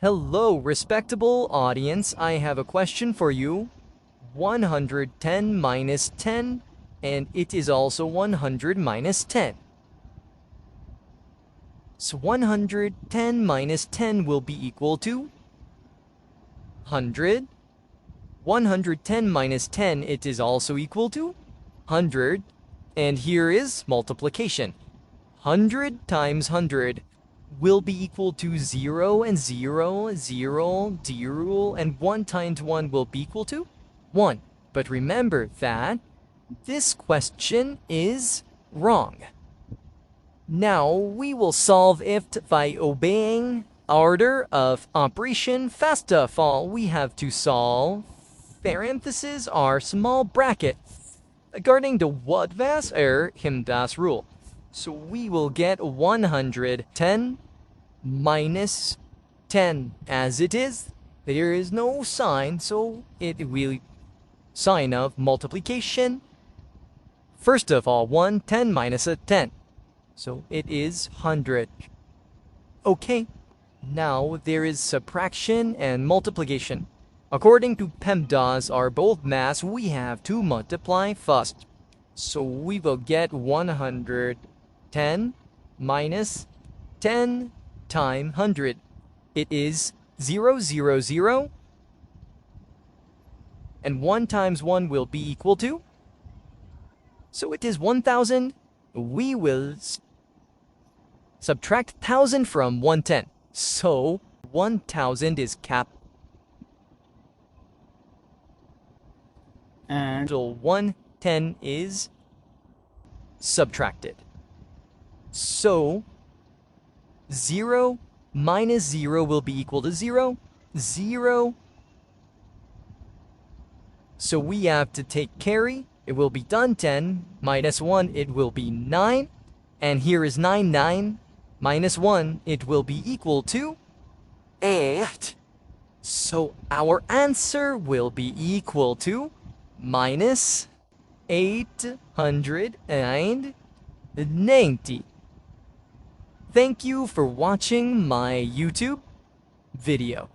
Hello, respectable audience. I have a question for you. 110 minus 10, and it is also 100 minus 10. So 110 minus 10 will be equal to 100. 110 minus 10, it is also equal to 100. And here is multiplication. 100 times 100 will be equal to 0 and 0, 0, 0, and 1 times 1 will be equal to 1. But remember that this question is wrong. Now we will solve it by obeying order of operation. First of all, we have to solve parentheses or small bracket according to what was our PEMDAS rule. So we will get 110 minus 10 as it is. There is no sign, so it will sign of multiplication. First of all, 10 minus a 10. So it is 100. Okay, now there is subtraction and multiplication. According to PEMDAS or both maths, we have to multiply first. So we will get 110 minus 10 times 100. It is 0, 0, 0. And 1 times 1 will be equal to? So it is 1,000. We will subtract 1,000 from 110. So 1,000 is capped. And so 110 is subtracted. So 0 minus 0 will be equal to 0. 0. So we have to take carry. It will be done. 10 minus 1, it will be 9. And here is 9, 9 minus 1, it will be equal to 8. So our answer will be equal to minus 890. Thank you for watching my YouTube video.